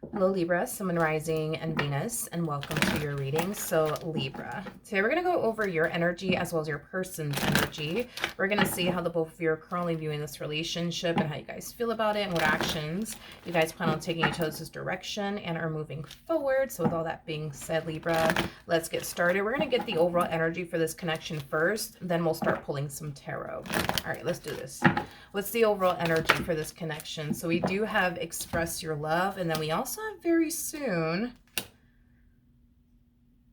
Hello Libra, Sun, Rising, and Venus, and welcome to your reading. So Libra, today we're going to go over your energy as well as your person's energy. We're going to see how the both of you are currently viewing this relationship and how you guys feel about it and what actions you guys plan on taking each other's direction and are moving forward. So with all that being said, Libra, let's get started. We're going to get the overall energy for this connection first, then we'll start pulling some tarot. All right, let's do this. What's the overall energy for this connection? So we do have express your love, and then we also have very soon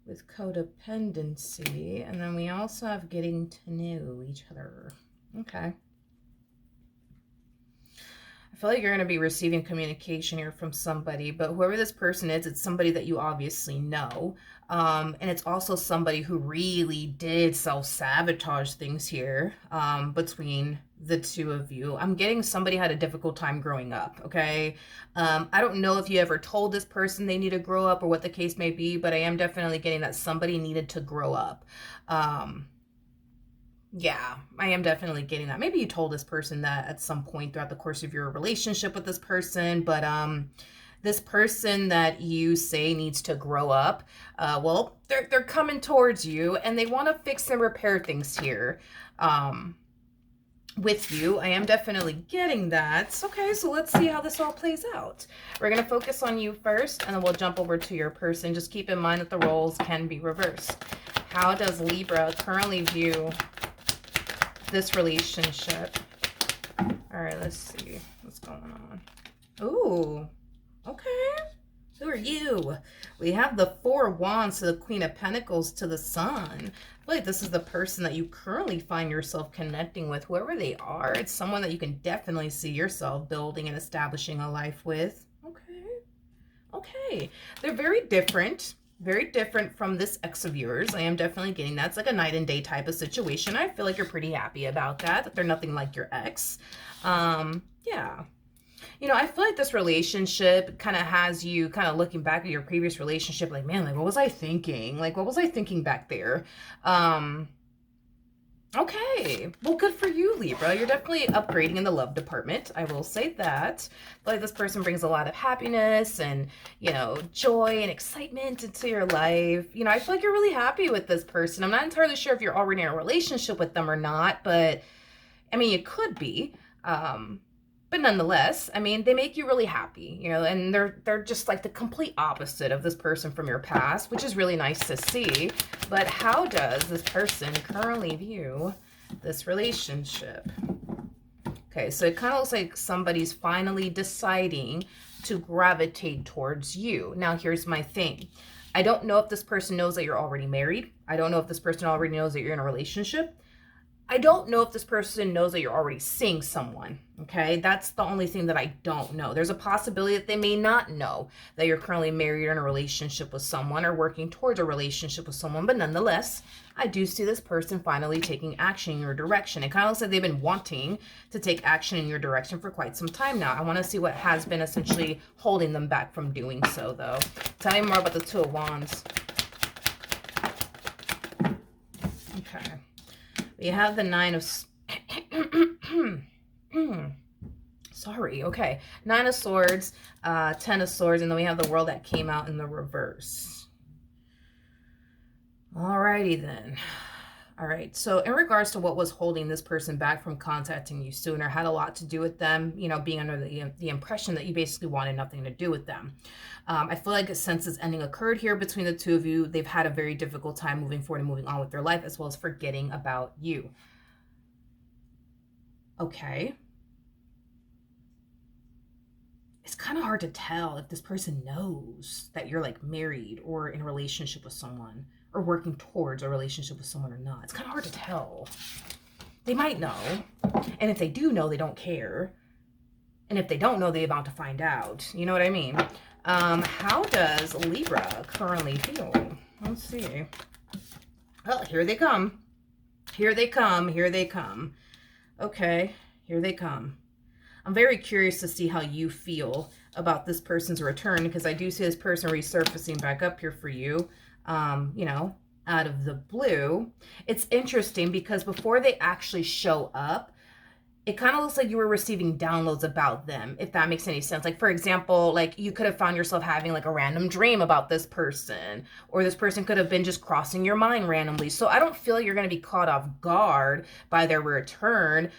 with codependency, and then we also have getting to know each other. Okay. I feel like you're going to be receiving communication here from somebody, but whoever this person is, it's somebody that you obviously know. And it's also somebody who really did self-sabotage things here between the two of you. I'm getting somebody had a difficult time growing up, okay? I don't know if you ever told this person they need to grow up or what the case may be, but I am definitely getting that somebody needed to grow up. Yeah, I am definitely getting that. Maybe you told this person that at some point throughout the course of your relationship with this person, but this person that you say needs to grow up, well, they're coming towards you and they want to fix and repair things here with you. I am definitely getting that. Okay, so let's see how this all plays out. We're going to focus on you first, and then we'll jump over to your person. Just keep in mind that the roles can be reversed. How does Libra currently view this relationship? All right, let's see what's going on. Ooh, okay. Who are you? We have the Four of Wands to the Queen of Pentacles to the Sun. I feel like this is the person that you currently find yourself connecting with, whoever they are. It's someone that you can definitely see yourself building and establishing a life with. Okay. Okay. They're very different. Very different from this ex of yours. I am definitely getting that. It's like a night and day type of situation. I feel like you're pretty happy about that they're nothing like your ex. Yeah. You know, I feel like this relationship kind of has you kind of looking back at your previous relationship like, man, like, what was I thinking? Like, what was I thinking back there? Okay, well, good for you, Libra. You're definitely upgrading in the love department. I will say that. But like, this person brings a lot of happiness and, you know, joy and excitement into your life. You know, I feel like you're really happy with this person. I'm not entirely sure if you're already in a relationship with them or not, but I mean, you could be. But nonetheless, I mean, they make you really happy, you know, and they're just like the complete opposite of this person from your past, which is really nice to see. But how does this person currently view this relationship? Okay, so it kind of looks like somebody's finally deciding to gravitate towards you. Now, here's my thing. I don't know if this person knows that you're already married. I don't know if this person already knows that you're in a relationship. I don't know if this person knows that you're already seeing someone, okay? That's the only thing that I don't know. There's a possibility that they may not know that you're currently married or in a relationship with someone or working towards a relationship with someone, but nonetheless, I do see this person finally taking action in your direction. It kind of looks like they've been wanting to take action in your direction for quite some time now. I want to see what has been essentially holding them back from doing so, though. Tell me more about the Two of Wands. Okay. We have the Nine of... Sorry, okay. Nine of Swords, 10 of Swords, and then we have the World that came out in the reverse. Alrighty then. All right, so in regards to what was holding this person back from contacting you sooner, had a lot to do with them, you know, being under the impression that you basically wanted nothing to do with them. I feel like since this ending occurred here between the two of you, they've had a very difficult time moving forward and moving on with their life, as well as forgetting about you. Okay. It's kind of hard to tell if this person knows that you're like married or in a relationship with someone or working towards a relationship with someone or not. It's kind of hard to tell. They might know. And if they do know, they don't care. And if they don't know, they're about to find out. You know what I mean? How does Libra currently feel? Let's see. Oh, here they come. Here they come. Here they come. Okay, here they come. I'm very curious to see how you feel about this person's return, because I do see this person resurfacing back up here for you, you know, out of the blue. It's interesting because before they actually show up, it kind of looks like you were receiving downloads about them, if that makes any sense. Like, for example, like you could have found yourself having like a random dream about this person, or this person could have been just crossing your mind randomly. So I don't feel you're going to be caught off guard by their return.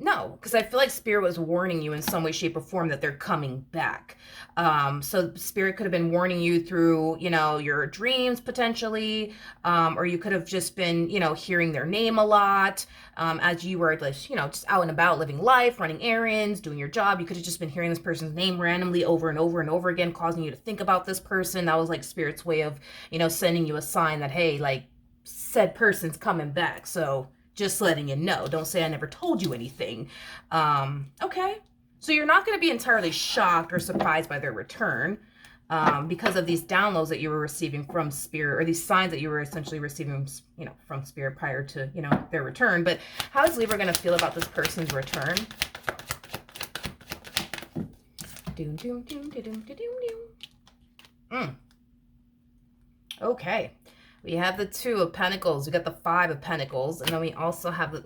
No, because I feel like Spirit was warning you in some way, shape, or form that they're coming back. So Spirit could have been warning you through, you know, your dreams potentially, or you could have just been, you know, hearing their name a lot as you were, you know, just out and about living life, running errands, doing your job. You could have just been hearing this person's name randomly over and over and over again, causing you to think about this person. That was like Spirit's way of, you know, sending you a sign that, hey, like, said person's coming back. So just letting you know. Don't say I never told you anything. Okay. So you're not going to be entirely shocked or surprised by their return because of these downloads that you were receiving from Spirit, or these signs that you were essentially receiving, you know, from Spirit prior to, you know, their return. But how is Libra going to feel about this person's return? Doom, doom, doom, doom, doom, doom, doom. Okay. We have the 2 of Pentacles. We got the 5 of Pentacles. And then we also have the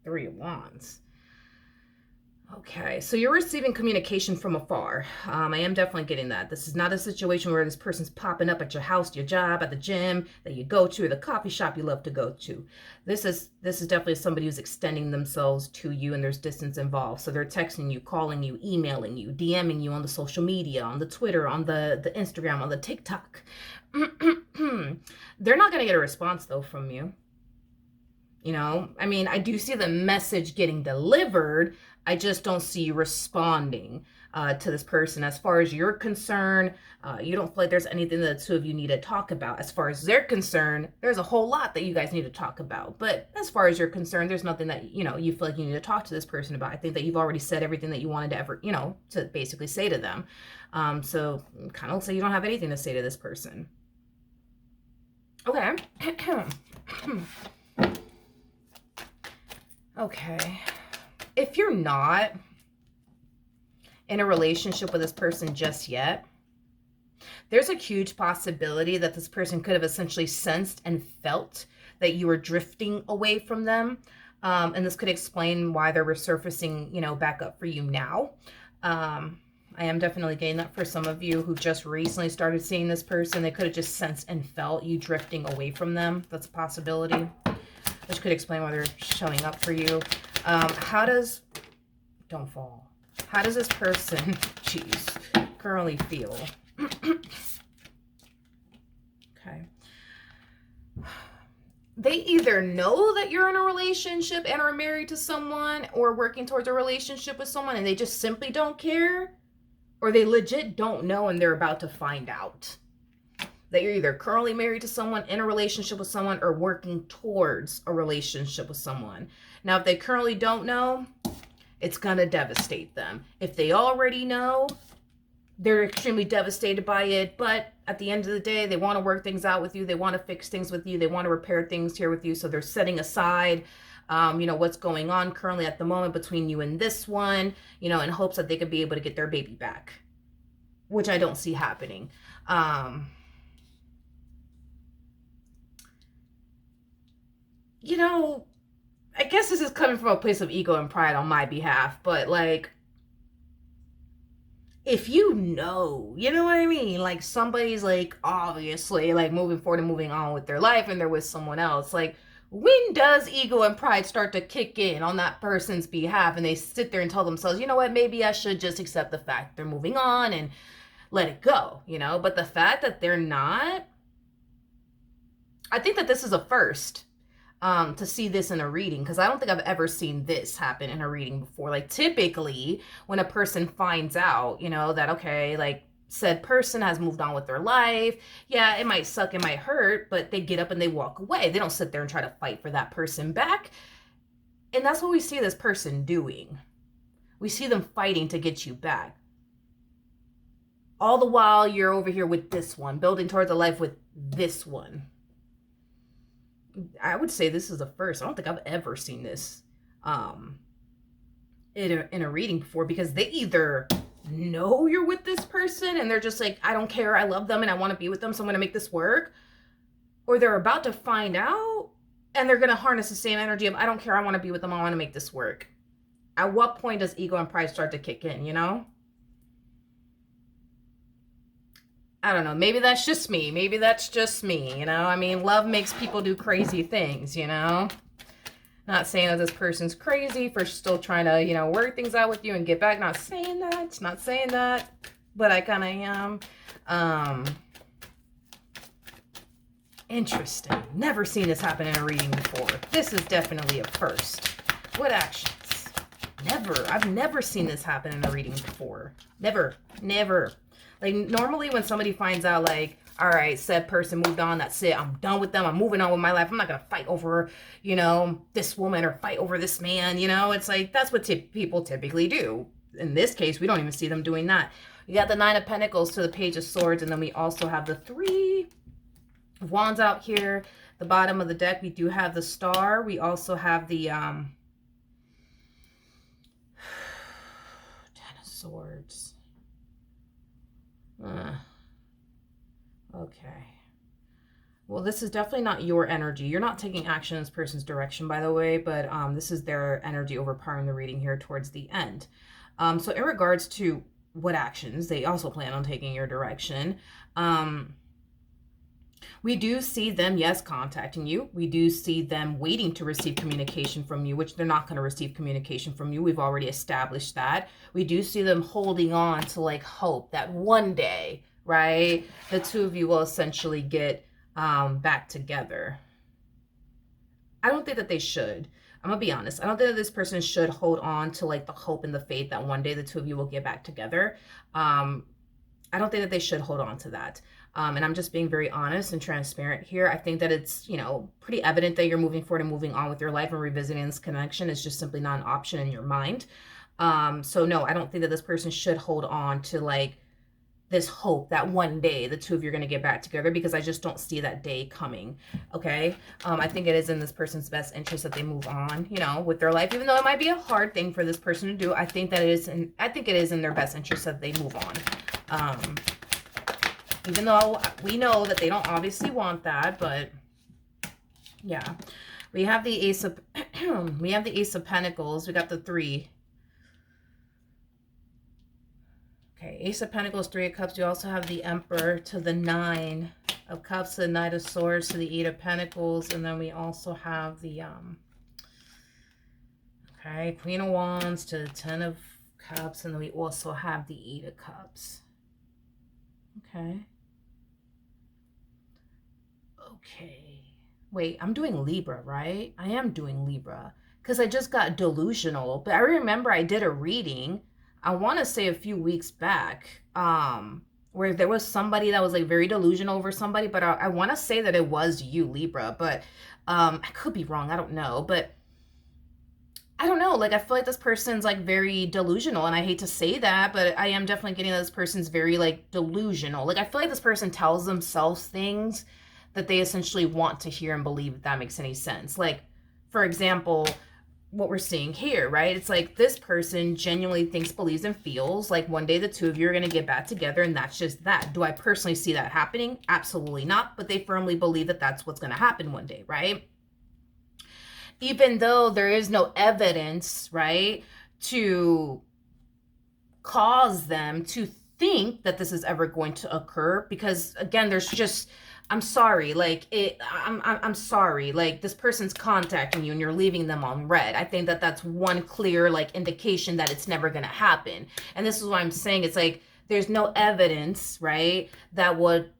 3 of Wands. Okay, so you're receiving communication from afar. I am definitely getting that. This is not a situation where this person's popping up at your house, your job, at the gym that you go to, or the coffee shop you love to go to. This is definitely somebody who's extending themselves to you, and there's distance involved. So they're texting you, calling you, emailing you, DMing you on the social media, on the Twitter, on the Instagram, on the TikTok. They're not going to get a response, though, from you. You know, I mean, I do see the message getting delivered. I just don't see you responding to this person. As far as you're concerned, you don't feel like there's anything that the 2 of you need to talk about. As far as they're concerned, there's a whole lot that you guys need to talk about. But as far as you're concerned, there's nothing that, you know, you feel like you need to talk to this person about. I think that you've already said everything that you wanted to ever, you know, to basically say to them. So kind of looks like you don't have anything to say to this person. Okay. Okay. If you're not in a relationship with this person just yet, there's a huge possibility that this person could have essentially sensed and felt that you were drifting away from them. And this could explain why they're resurfacing, you know, back up for you now. I am definitely getting that for some of you who just recently started seeing this person. They could have just sensed and felt you drifting away from them. That's a possibility, which could explain why they're showing up for you. Don't fall. How does this person, geez, currently feel? Okay. They either know that you're in a relationship and are married to someone, or working towards a relationship with someone, and they just simply don't care, or they legit don't know and they're about to find out that you're either currently married to someone, in a relationship with someone, or working towards a relationship with someone. Now, if they currently don't know, it's going to devastate them. If they already know, they're extremely devastated by it. But at the end of the day, they want to work things out with you. They want to fix things with you. They want to repair things here with you. So they're setting aside, you know, what's going on currently at the moment between you and this one, you know, in hopes that they could be able to get their baby back, which I don't see happening. You know, I guess this is coming from a place of ego and pride on my behalf, but like, if you know what I mean? Like, somebody's like obviously like moving forward and moving on with their life and they're with someone else. Like, when does ego and pride start to kick in on that person's behalf and they sit there and tell themselves, you know what, maybe I should just accept the fact they're moving on and let it go, you know? But the fact that they're not, I think that this is a first. To see this in a reading, because I don't think I've ever seen this happen in a reading before. Like, typically when a person finds out, you know, that, okay, like, said person has moved on with their life, yeah, it might suck, it might hurt, but they get up and they walk away. They don't sit there and try to fight for that person back. And that's what we see this person doing. We see them fighting to get you back. All the while you're over here with this one, building towards a life with this one. I would say this is the first. I don't think I've ever seen this in a reading before, because they either know you're with this person and they're just like, I don't care, I love them and I want to be with them, so I'm going to make this work. Or they're about to find out and they're going to harness the same energy of, I don't care, I want to be with them, I want to make this work. At what point does ego and pride start to kick in, you know? I don't know. Maybe that's just me. Maybe that's just me, you know? I mean, love makes people do crazy things, you know? Not saying that this person's crazy for still trying to, you know, work things out with you and get back. Not saying that. Not saying that. But I kind of am. Interesting. Never seen this happen in a reading before. This is definitely a first. What actions? Never. I've never seen this happen in a reading before. Never. Never. Like, normally when somebody finds out, like, all right, said person moved on, that's it, I'm done with them, I'm moving on with my life, I'm not going to fight over, you know, this woman or fight over this man, you know, it's like, that's what people typically do. In this case, we don't even see them doing that. We got the Nine of Pentacles to the Page of Swords, and then we also have the Three of Wands out here. The bottom of the deck, we do have the Star. We also have the Ten of Swords. Okay. Well, this is definitely not your energy. You're not taking action in this person's direction, by the way, but this is their energy overpowering the reading here towards the end. So in regards to what actions they also plan on taking your direction, we do see them, yes, contacting you. We do see them waiting to receive communication from you, which they're not going to receive communication from you. We've already established that. We do see them holding on to, like, hope that one day, right, the two of you will essentially get back together. I don't think that they should. I'm going to be honest. I don't think that this person should hold on to, like, the hope and the faith that one day the two of you will get back together. I don't think that they should hold on to that. And I'm just being very honest and transparent here. I think that it's, you know, pretty evident that you're moving forward and moving on with your life, and revisiting this connection is just simply not an option in your mind. So no, I don't think that this person should hold on to, like, this hope that one day the two of you are going to get back together, because I just don't see that day coming. Okay. I think it is in this person's best interest that they move on, you know, with their life, even though it might be a hard thing for this person to do. I think that it is in their best interest that they move on. Even though we know that they don't obviously want that, but yeah. We have the Ace of we have the Ace of Pentacles. We got the Three. Okay, Ace of Pentacles, Three of Cups. You also have the Emperor to the Nine of Cups, the Knight of Swords to the Eight of Pentacles, and then we also have the okay, Queen of Wands to the Ten of Cups, and then we also have the Eight of Cups. Okay. Okay. Wait, I'm doing Libra, right? I am doing Libra because I just got delusional. But I remember I did a reading, I want to say a few weeks back, where there was somebody that was, like, very delusional over somebody, but I want to say that it was you, Libra, but I could be wrong. I don't know, but I don't know. Like, I feel like this person's, like, very delusional, and I hate to say that, but I am definitely getting that this person's very, like, delusional. Like, I feel like this person tells themselves things that they essentially want to hear and believe, if that makes any sense. Like, for example, what we're seeing here, right? It's like this person genuinely thinks, believes, and feels like one day the two of you are going to get back together, and that's just that. Do I personally see that happening? Absolutely not, but they firmly believe that that's what's going to happen one day, right? Even though there is no evidence, right, to cause them to think that this is ever going to occur, because again, there's just, I'm sorry, like, I'm sorry, like, this person's contacting you and you're leaving them on red. I think that that's one clear, like, indication that it's never going to happen. And this is what I'm saying. It's like, there's no evidence, right, that would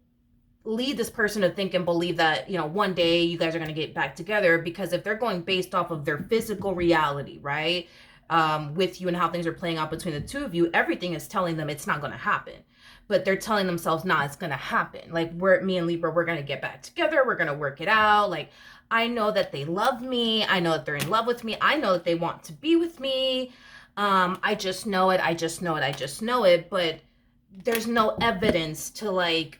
lead this person to think and believe that, you know, one day you guys are going to get back together, because if they're going based off of their physical reality, right, with you and how things are playing out between the two of you, everything is telling them it's not going to happen. But they're telling themselves, nah, it's going to happen. Like, me and Libra, we're going to get back together. We're going to work it out. Like, I know that they love me. I know that they're in love with me. I know that they want to be with me. I just know it. I just know it. I just know it. But there's no evidence to, like,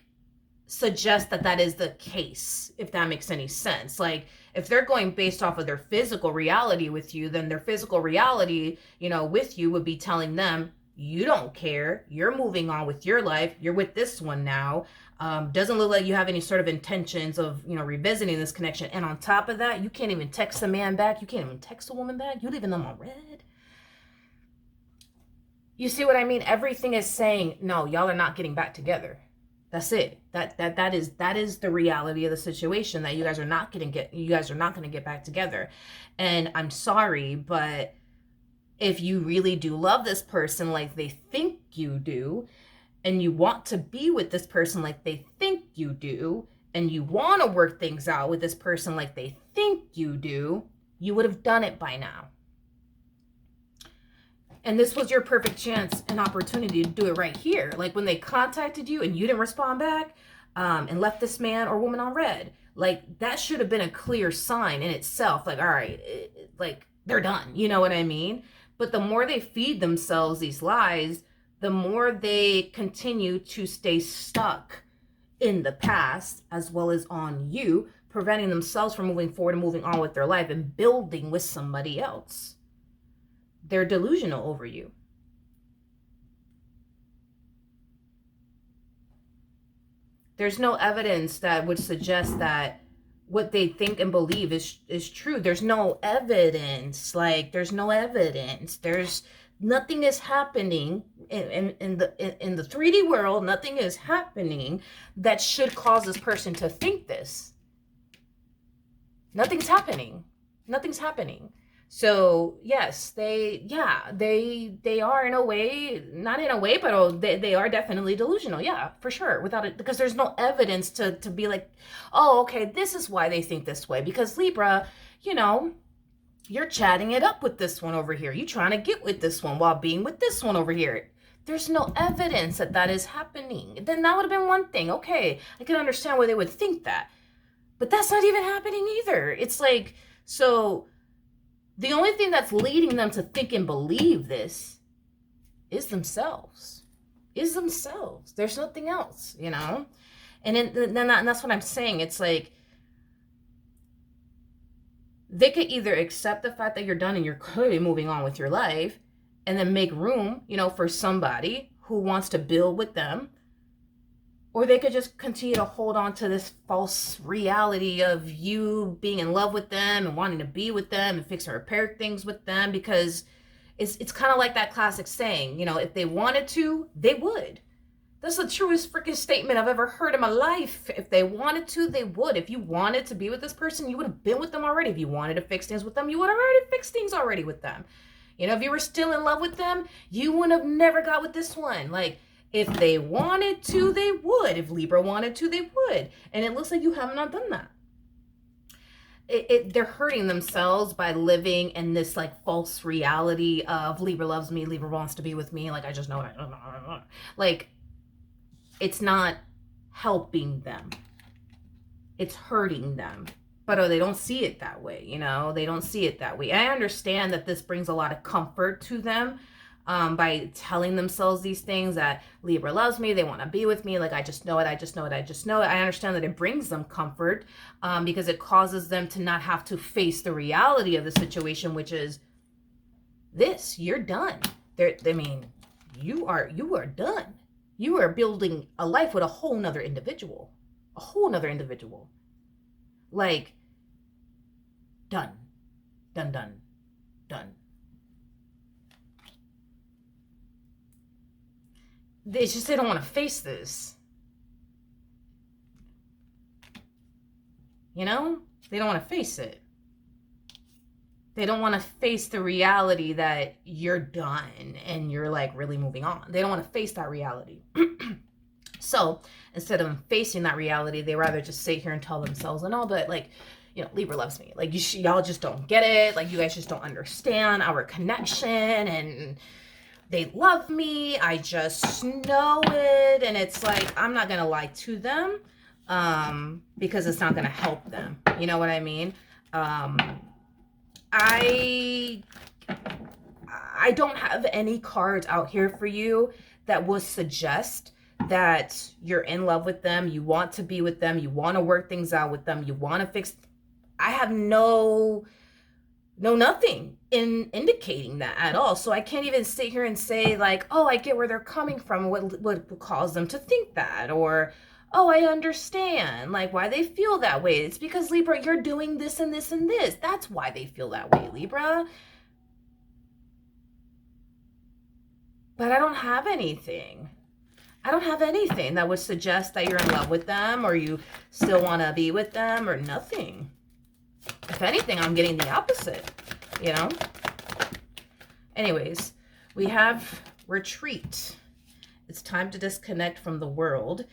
suggest that that is the case, if that makes any sense. Like, if they're going based off of their physical reality with you, then their physical reality, you know, with you would be telling them You don't care. You're moving on with your life. You're with this one now. Doesn't look like you have any sort of intentions of, revisiting this connection. And on top of that, you can't even text a man back. You can't even text a woman back. You leaving them on red. You see what I mean? Everything is saying, no, y'all are not getting back together. That's it. That is the reality of the situation, that you guys are not going to get back together. And I'm sorry, but if you really do love this person like they think you do, and you want to be with this person like they think you do, and you want to work things out with this person like they think you do, you would have done it by now. And this was your perfect chance and opportunity to do it right here. Like when they contacted you and you didn't respond back, and left this man or woman on red, like that should have been a clear sign in itself. Like, all right, like they're done. You know what I mean? But the more they feed themselves these lies, the more they continue to stay stuck in the past, as well as on you, preventing themselves from moving forward and moving on with their life and building with somebody else. They're delusional over you. There's no evidence that would suggest that what they think and believe is true. There's no evidence. Like, there's no evidence. Nothing is happening in the 3D world. Nothing is happening that should cause this person to think this. Nothing's happening. Nothing's happening. So yes, they are in a way, not in a way, but they are definitely delusional. Yeah, for sure. Without it, because there's no evidence to be like, oh, okay, this is why they think this way. Because Libra, you're chatting it up with this one over here. You trying to get with this one while being with this one over here. There's no evidence that is happening. Then that would have been one thing. Okay, I can understand why they would think that. But that's not even happening either. It's like, so the only thing that's leading them to think and believe this is themselves. There's nothing else, And then that's what I'm saying. It's like, they could either accept the fact that you're done and you're clearly moving on with your life, and then make room, for somebody who wants to build with them. Or they could just continue to hold on to this false reality of you being in love with them and wanting to be with them and fix and repair things with them, because it's kind of like that classic saying, if they wanted to, they would. That's the truest freaking statement I've ever heard in my life. If they wanted to, they would. If you wanted to be with this person, you would have been with them already. If you wanted to fix things with them, you would have already fixed things already with them. If you were still in love with them, you would have never got with this one. Like, if they wanted to, they would. If Libra wanted to, they would. And it looks like you have not done that. They're hurting themselves by living in this like false reality of Libra loves me, Libra wants to be with me. Like, I just know it. Like, it's not helping them. It's hurting them. But they don't see it that way, They don't see it that way. I understand that this brings a lot of comfort to them. By telling themselves these things, that Libra loves me, they want to be with me, like I just know it. I understand that it brings them comfort, because it causes them to not have to face the reality of the situation, which is this: you're done. You are done. You are building a life with a whole nother individual, like done. It's just they don't want to face this. They don't want to face it. They don't want to face the reality that you're done and you're like really moving on. They don't want to face that reality. So instead of facing that reality, they rather just sit here and tell themselves, but like, Libra loves me. Like, y'all just don't get it. Like, you guys just don't understand our connection, and they love me. I just know it. And it's like, I'm not going to lie to them, because it's not going to help them. You know what I mean? I don't have any cards out here for you that will suggest that you're in love with them, you want to be with them, you want to work things out with them, you want to fix. I have no no nothing in indicating that at all. So I can't even sit here and say like, oh, I get where they're coming from, what caused them to think that, or oh, I understand like why they feel that way. It's because Libra, you're doing this and this and this. That's why they feel that way, Libra. But I don't have anything. I don't have anything that would suggest that you're in love with them or you still want to be with them or nothing. If anything, I'm getting the opposite, you know? Anyways, we have retreat. It's time to disconnect from the world.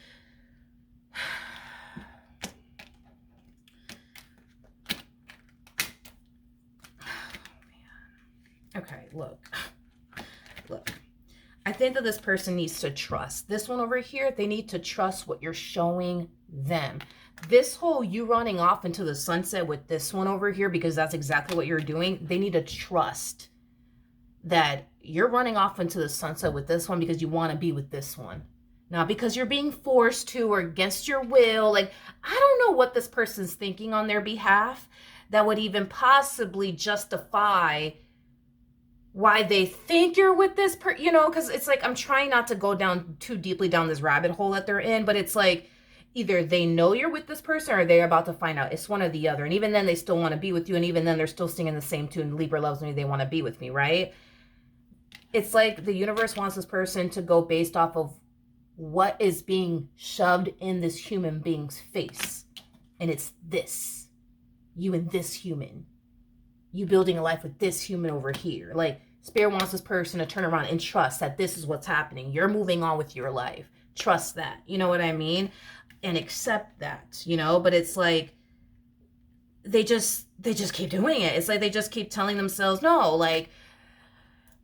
Okay, look. I think that this person needs to trust. This one over here, they need to trust what you're showing them. This whole you running off into the sunset with this one over here, because that's exactly what you're doing, they need to trust that you're running off into the sunset with this one because you want to be with this one. Not because you're being forced to or against your will. Like, I don't know what this person's thinking on their behalf that would even possibly justify why they think you're with this you know, because it's like I'm trying not to go down too deeply down this rabbit hole that they're in, but it's like either they know you're with this person or they're about to find out. It's one or the other. And even then they still want to be with you, and even then they're still singing the same tune, Libra loves me, they want to be with me, right? It's like the universe wants this person to go based off of what is being shoved in this human being's face. And it's this. You and this human. You building a life with this human over here. Like, Spirit wants this person to turn around and trust that this is what's happening. You're moving on with your life. Trust that. You know what I mean? And accept that, you know? But it's like, they just keep doing it. It's like they just keep telling themselves, no, like,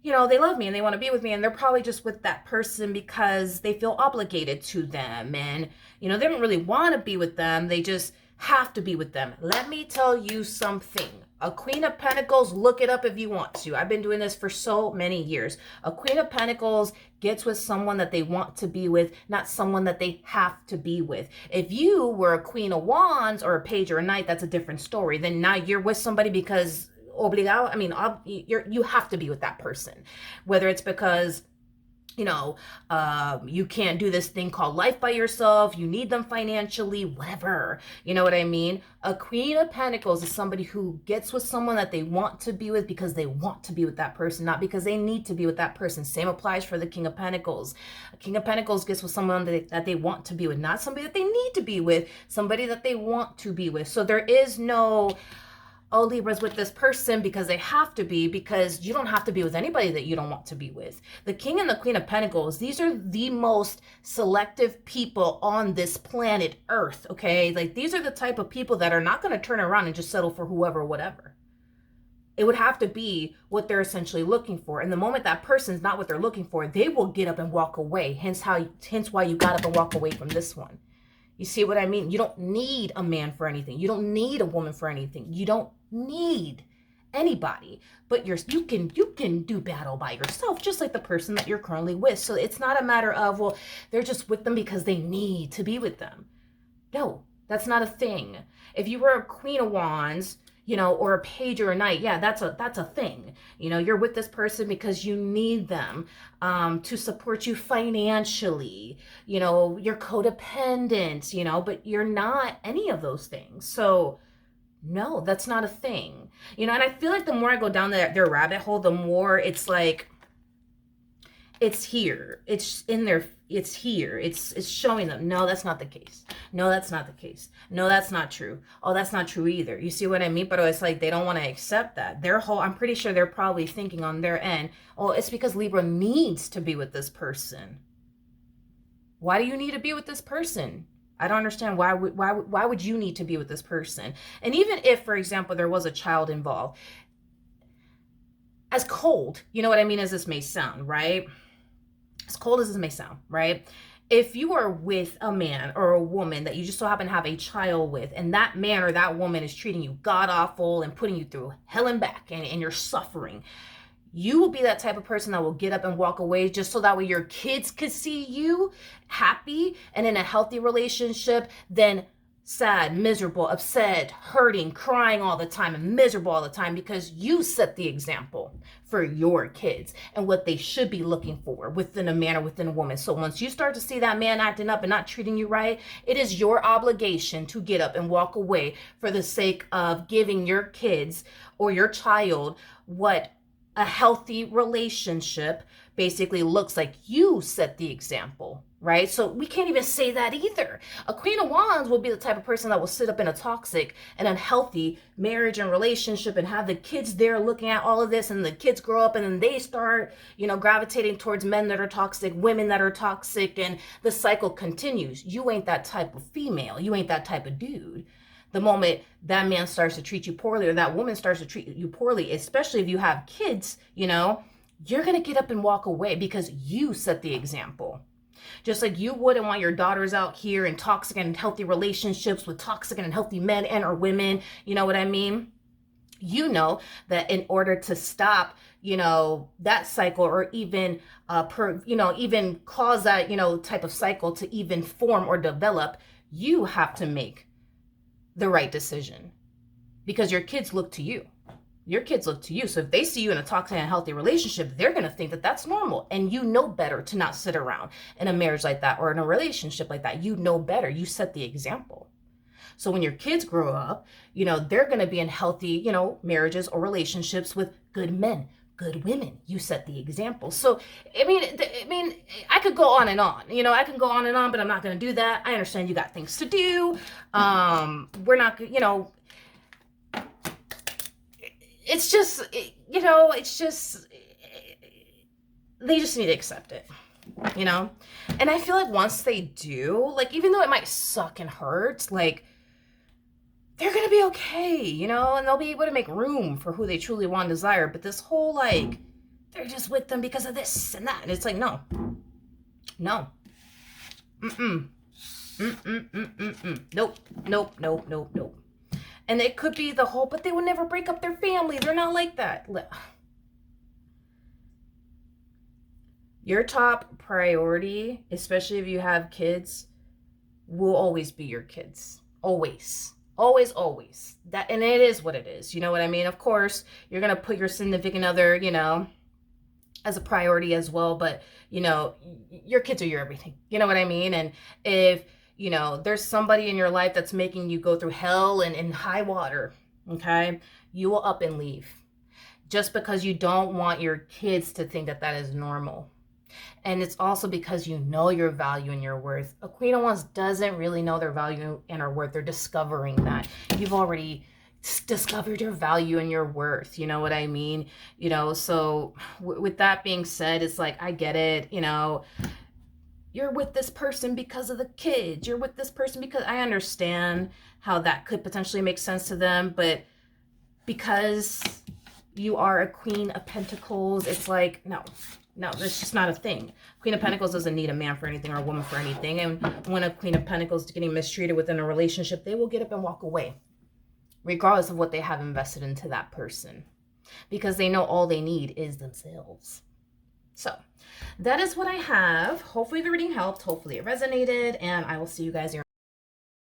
you know, they love me and they want to be with me, and they're probably just with that person because they feel obligated to them. And, you know, they don't really want to be with them. They just have to be with them. Let me tell you something. A Queen of Pentacles, look it up if you want to. I've been doing this for so many years. A Queen of Pentacles gets with someone that they want to be with, not someone that they have to be with. If you were a Queen of Wands or a Page or a Knight, that's a different story. Then now you're with somebody because obligado. I mean, you have to be with that person, whether it's because, you know, you can't do this thing called life by yourself. You need them financially, whatever. You know what I mean? A Queen of Pentacles is somebody who gets with someone that they want to be with because they want to be with that person, not because they need to be with that person. Same applies for the King of Pentacles. A King of Pentacles gets with someone that they want to be with, not somebody that they need to be with, somebody that they want to be with. So there is no, oh, Libra's with this person because they have to be, because you don't have to be with anybody that you don't want to be with. The King and the Queen of Pentacles, these are the most selective people on this planet Earth, okay? Like, these are the type of people that are not going to turn around and just settle for whoever, whatever. It would have to be what they're essentially looking for. And the moment that person's not what they're looking for, they will get up and walk away. Hence why you got up and walk away from this one. You see what I mean? You don't need a man for anything. You don't need a woman for anything. You don't need anybody, but you can do battle by yourself, just like the person that you're currently with. So it's not a matter of, well, they're just with them because they need to be with them. No, that's not a thing. If you were a Queen of Wands, you know, or a Page or a Knight, yeah, that's a thing. You know, you're with this person because you need them to support you financially. You know, you're codependent, you know, but you're not any of those things. So no, that's not a thing. You know, and I feel like the more I go down their rabbit hole, the more it's like, it's here. It's in there. It's here. It's showing them, no, that's not the case. No, that's not the case. No, that's not true. Oh, that's not true either. You see what I mean? But it's like they don't want to accept that. I'm pretty sure they're probably thinking on their end, oh, it's because Libra needs to be with this person. Why do you need to be with this person? I don't understand why would you need to be with this person? And even if, for example, there was a child involved, as cold, you know what I mean, as this may sound, right? As cold as this may sound, right? If you are with a man or a woman that you just so happen to have a child with, and that man or that woman is treating you god awful and putting you through hell and back, and you're suffering, you will be that type of person that will get up and walk away just so that way your kids could see you happy and in a healthy relationship, then sad, miserable, upset, hurting, crying all the time, and miserable all the time because you set the example for your kids and what they should be looking for within a man or within a woman. So once you start to see that man acting up and not treating you right, it is your obligation to get up and walk away for the sake of giving your kids or your child what a healthy relationship basically looks like. You set the example, right? So we can't even say that either. A Queen of Wands will be the type of person that will sit up in a toxic and unhealthy marriage and relationship and have the kids there looking at all of this, and the kids grow up and then they start, gravitating towards men that are toxic, women that are toxic, and the cycle continues. You ain't that type of female. You ain't that type of dude. The moment that man starts to treat you poorly or that woman starts to treat you poorly, especially if you have kids, you're going to get up and walk away because you set the example. Just like you wouldn't want your daughters out here in toxic and unhealthy relationships with toxic and unhealthy men and or women, you know what I mean? You know that in order to stop, that cycle or even, even cause that, type of cycle to even form or develop, you have to make the right decision because your kids look to you. Your kids look to you. So if they see you in a toxic and unhealthy relationship, they're going to think that that's normal. And you know better to not sit around in a marriage like that or in a relationship like that. You know better. You set the example. So when your kids grow up, they're going to be in healthy, marriages or relationships with good men, good women. You set the example. So, I mean, I could go on and on, I can go on and on, but I'm not going to do that. I understand you got things to do. We're not, it's just, they just need to accept it, And I feel like once they do, like, even though it might suck and hurt, like, they're going to be okay, and they'll be able to make room for who they truly want and desire. But this whole, like, they're just with them because of this and that. And it's like, no. Nope. And it could be the whole, but they would never break up their family. They're not like that. Your top priority, especially if you have kids, will always be your kids. Always. Always, always. That, and it is what it is. You know what I mean? Of course, you're going to put your significant other, as a priority as well. But, your kids are your everything. You know what I mean? And if there's somebody in your life that's making you go through hell and in high water, okay, you will up and leave just because you don't want your kids to think that that is normal. And it's also because you know your value and your worth. A Queen of Wands doesn't really know their value and their worth. They're discovering that. You've already discovered your value and your worth. You know what I mean? So with that being said, it's like, I get it, you're with this person because of the kids. You're with this person because I understand how that could potentially make sense to them. But because you are a Queen of Pentacles, it's like, no, that's just not a thing. Queen of Pentacles doesn't need a man for anything or a woman for anything. And when a Queen of Pentacles is getting mistreated within a relationship, they will get up and walk away, regardless of what they have invested into that person, because they know all they need is themselves. So that is what I have. Hopefully the reading helped. Hopefully it resonated. And I will see you guys here.